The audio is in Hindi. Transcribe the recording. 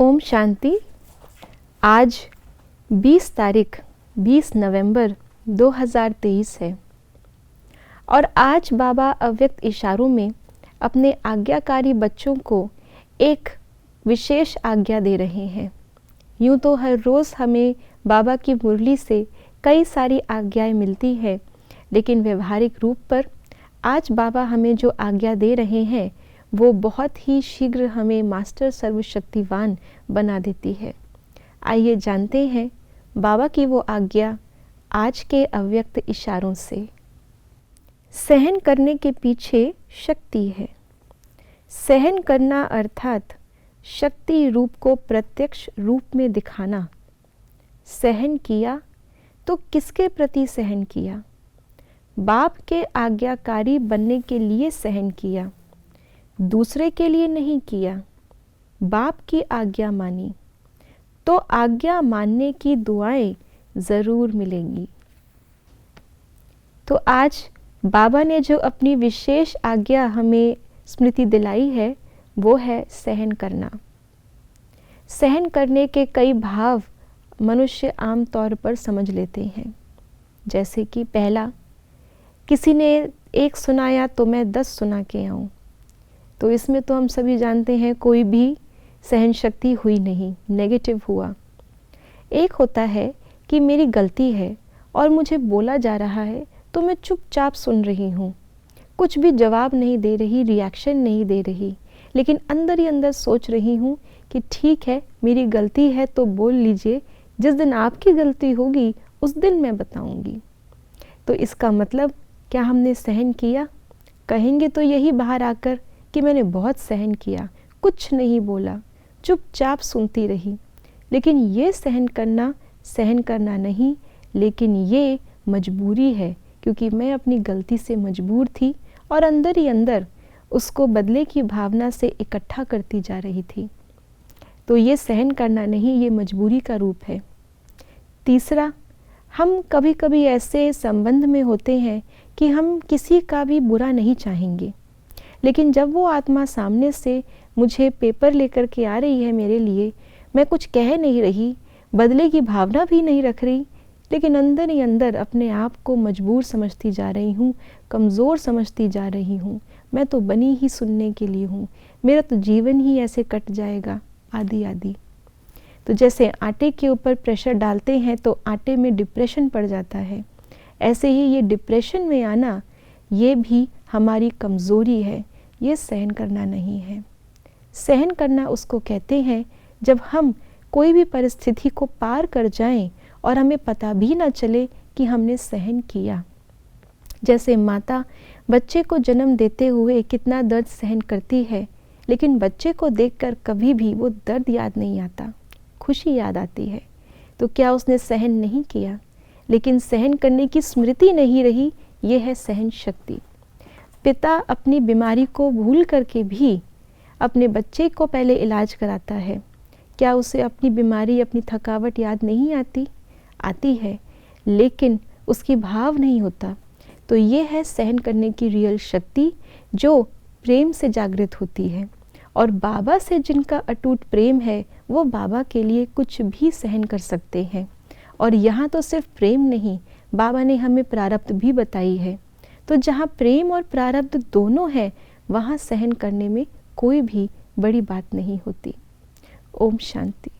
ओम शांति। आज 20 नवंबर 2023 है और आज बाबा अव्यक्त इशारों में अपने आज्ञाकारी बच्चों को एक विशेष आज्ञा दे रहे हैं। यूँ तो हर रोज़ हमें बाबा की मुरली से कई सारी आज्ञाएं मिलती हैं, लेकिन व्यवहारिक रूप पर आज बाबा हमें जो आज्ञा दे रहे हैं वो बहुत ही शीघ्र हमें मास्टर सर्वशक्तिवान बना देती है। आइए जानते हैं बाबा की वो आज्ञा आज के अव्यक्त इशारों से। सहन करने के पीछे शक्ति है। सहन करना अर्थात शक्ति रूप को प्रत्यक्ष रूप में दिखाना। सहन किया तो किसके प्रति सहन किया? बाप के आज्ञाकारी बनने के लिए सहन किया, दूसरे के लिए नहीं किया। बाप की आज्ञा मानी तो आज्ञा मानने की दुआएं ज़रूर मिलेंगी। तो आज बाबा ने जो अपनी विशेष आज्ञा हमें स्मृति दिलाई है वो है सहन करना। सहन करने के कई भाव मनुष्य आम तौर पर समझ लेते हैं, जैसे कि पहला, किसी ने एक सुनाया तो मैं 10 सुना के आऊँ। तो इसमें तो हम सभी जानते हैं कोई भी सहन शक्ति हुई नहीं, नेगेटिव हुआ। एक होता है कि मेरी गलती है और मुझे बोला जा रहा है तो मैं चुपचाप सुन रही हूँ, कुछ भी जवाब नहीं दे रही, रिएक्शन नहीं दे रही, लेकिन अंदर ही अंदर सोच रही हूँ कि ठीक है मेरी गलती है तो बोल लीजिए, जिस दिन आपकी गलती होगी उस दिन मैं बताऊँगी। तो इसका मतलब क्या हमने सहन किया? कहेंगे तो यही बाहर आकर कि मैंने बहुत सहन किया, कुछ नहीं बोला, चुपचाप सुनती रही। लेकिन ये सहन करना नहीं, लेकिन ये मजबूरी है, क्योंकि मैं अपनी गलती से मजबूर थी और अंदर ही अंदर उसको बदले की भावना से इकट्ठा करती जा रही थी। तो ये सहन करना नहीं, ये मजबूरी का रूप है। तीसरा, हम कभी कभी ऐसे संबंध में होते हैं कि हम किसी का भी बुरा नहीं चाहेंगे, लेकिन जब वो आत्मा सामने से मुझे पेपर लेकर के आ रही है मेरे लिए, मैं कुछ कह नहीं रही, बदले की भावना भी नहीं रख रही, लेकिन अंदर ही अंदर अपने आप को मजबूर समझती जा रही हूँ, कमज़ोर समझती जा रही हूँ, मैं तो बनी ही सुनने के लिए हूँ, मेरा तो जीवन ही ऐसे कट जाएगा, आदि आदि। तो जैसे आटे के ऊपर प्रेशर डालते हैं तो आटे में डिप्रेशन पड़ जाता है, ऐसे ही ये डिप्रेशन में आना ये भी हमारी कमज़ोरी है, ये सहन करना नहीं है। सहन करना उसको कहते हैं जब हम कोई भी परिस्थिति को पार कर जाएं और हमें पता भी ना चले कि हमने सहन किया। जैसे माता बच्चे को जन्म देते हुए कितना दर्द सहन करती है, लेकिन बच्चे को देखकर कभी भी वो दर्द याद नहीं आता, खुशी याद आती है। तो क्या उसने सहन नहीं किया? लेकिन सहन करने की स्मृति नहीं रही, ये है सहन शक्ति। पिता अपनी बीमारी को भूल करके भी अपने बच्चे को पहले इलाज कराता है। क्या उसे अपनी बीमारी, अपनी थकावट याद नहीं आती? आती है, लेकिन उसकी भाव नहीं होता। तो ये है सहन करने की रियल शक्ति जो प्रेम से जागृत होती है। और बाबा से जिनका अटूट प्रेम है वो बाबा के लिए कुछ भी सहन कर सकते हैं। और यहाँ तो सिर्फ प्रेम नहीं, बाबा ने हमें प्रारब्ध भी बताई है। तो जहाँ प्रेम और प्रारब्ध दोनों है, वहाँ सहन करने में कोई भी बड़ी बात नहीं होती। ओम शांति।